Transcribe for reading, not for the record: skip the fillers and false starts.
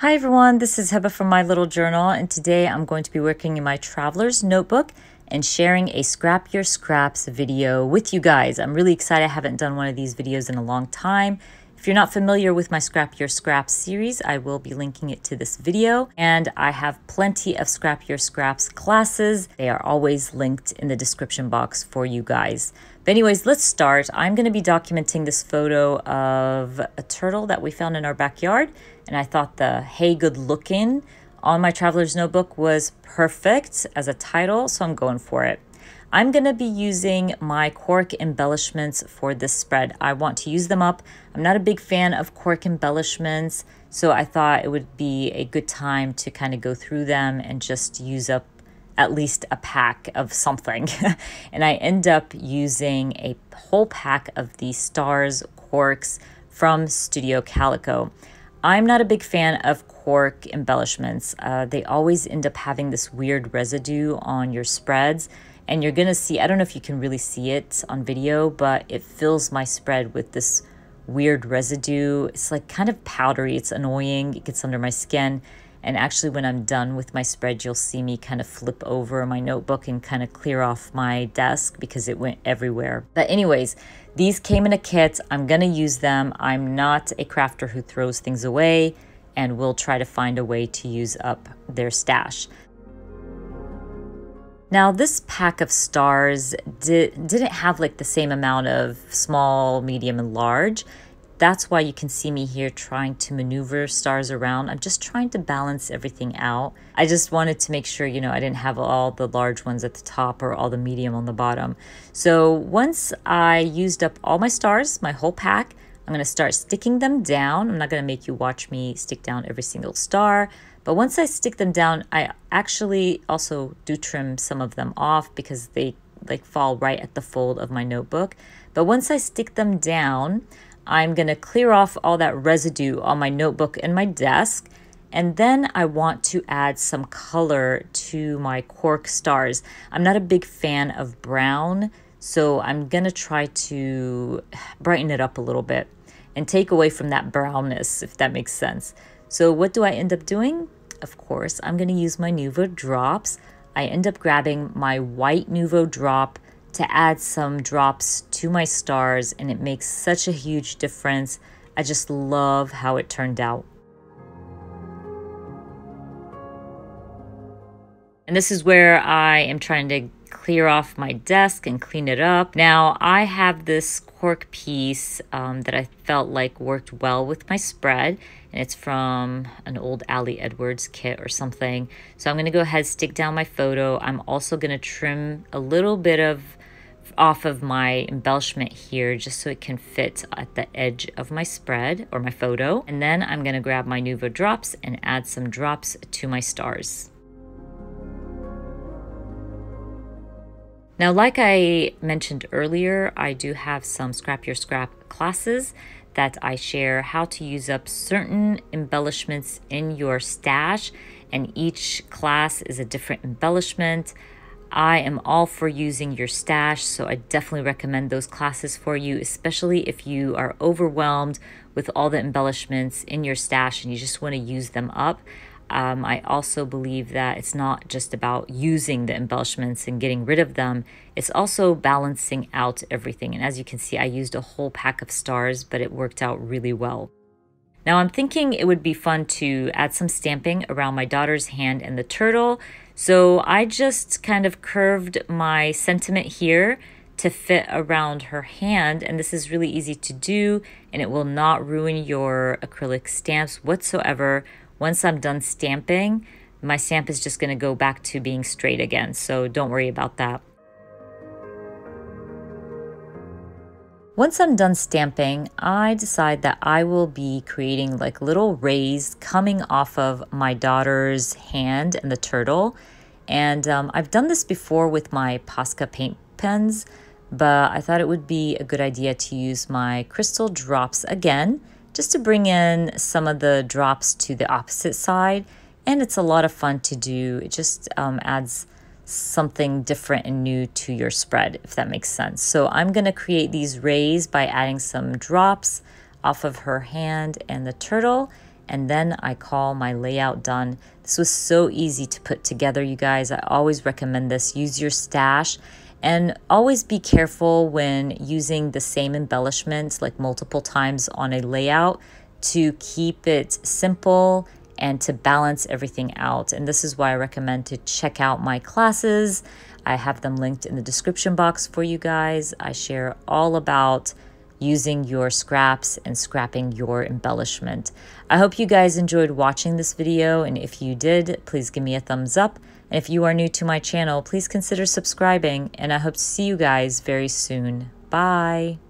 Hi everyone, this is Heba from My Little Journal, and today I'm going to be working in my traveler's notebook and sharing a Scrap Your Scraps video with you guys. I'm really excited. I haven't done one of these videos in a long time. If you're not familiar with my Scrap Your Scraps series, I will be linking it to this video, and I have plenty of Scrap Your Scraps classes. They are always linked in the description box for you guys. But anyways, let's start. I'm going to be documenting this photo of a turtle that we found in our backyard, and I thought the "Hey, good looking" on my traveler's notebook was perfect as a title, so I'm going for it. I'm going to be using my cork embellishments for this spread. I want to use them up. I'm not a big fan of cork embellishments, so I thought it would be a good time to kind of go through them and just use up at least a pack of something. And I end up using a whole pack of these stars corks from Studio Calico. I'm not a big fan of cork embellishments. They always end up having this weird residue on your spreads. And you're going to see, I don't know if you can really see it on video, but it fills my spread with this weird residue. It's like kind of powdery. It's annoying. It gets under my skin. And actually, when I'm done with my spread, you'll see me kind of flip over my notebook and kind of clear off my desk because it went everywhere. But anyways, these came in a kit. I'm going to use them. I'm not a crafter who throws things away, and will try to find a way to use up their stash. Now, this pack of stars didn't have like the same amount of small, medium, and large. That's why you can see me here trying to maneuver stars around. I'm just trying to balance everything out. I just wanted to make sure, I didn't have all the large ones at the top or all the medium on the bottom. So once I used up all my stars, my whole pack, I'm going to start sticking them down. I'm not going to make you watch me stick down every single star. But once I stick them down, I actually also do trim some of them off because they fall right at the fold of my notebook. But once I stick them down, I'm going to clear off all that residue on my notebook and my desk. And then I want to add some color to my cork stars. I'm not a big fan of brown, so I'm going to try to brighten it up a little bit and take away from that brownness, if that makes sense. So what do I end up doing? Of course, I'm going to use my Nuvo drops. I end up grabbing my white Nuvo drop to add some drops to my stars, and it makes such a huge difference. I just love how it turned out. And this is where I am trying to clear off my desk and clean it up. Now, I have this cork piece that I felt like worked well with my spread, and it's from an old Ali Edwards kit or something. So I'm going to go ahead, stick down my photo. I'm also going to trim a little bit off of my embellishment here just so it can fit at the edge of my spread or my photo. And then I'm going to grab my Nuvo drops and add some drops to my stars. Now, like I mentioned earlier, I do have some Scrap Your Scrap classes that I share how to use up certain embellishments in your stash, and each class is a different embellishment. I am all for using your stash, so I definitely recommend those classes for you, especially if you are overwhelmed with all the embellishments in your stash and you just want to use them up. I also believe that it's not just about using the embellishments and getting rid of them. It's also balancing out everything. And as you can see, I used a whole pack of stars, but it worked out really well. Now I'm thinking it would be fun to add some stamping around my daughter's hand and the turtle. So I just kind of curved my sentiment here to fit around her hand. And this is really easy to do, and it will not ruin your acrylic stamps whatsoever. Once I'm done stamping, my stamp is just going to go back to being straight again, so don't worry about that. Once I'm done stamping, I decide that I will be creating like little rays coming off of my daughter's hand and the turtle. And I've done this before with my Posca paint pens, but I thought it would be a good idea to use my crystal drops again, just to bring in some of the drops to the opposite side. And it's a lot of fun to do. It just adds something different and new to your spread, if that makes sense. So I'm going to create these rays by adding some drops off of her hand and the turtle. and then I call my layout done. This was so easy to put together, you guys. I always recommend this. Use your stash. And always be careful when using the same embellishments like multiple times on a layout to keep it simple and to balance everything out. And this is why I recommend to check out my classes. I have them linked in the description box for you guys. I share all about using your scraps and scrapping your embellishment. I hope you guys enjoyed watching this video, and if you did, please give me a thumbs up. And if you are new to my channel, please consider subscribing, and I hope to see you guys very soon. Bye!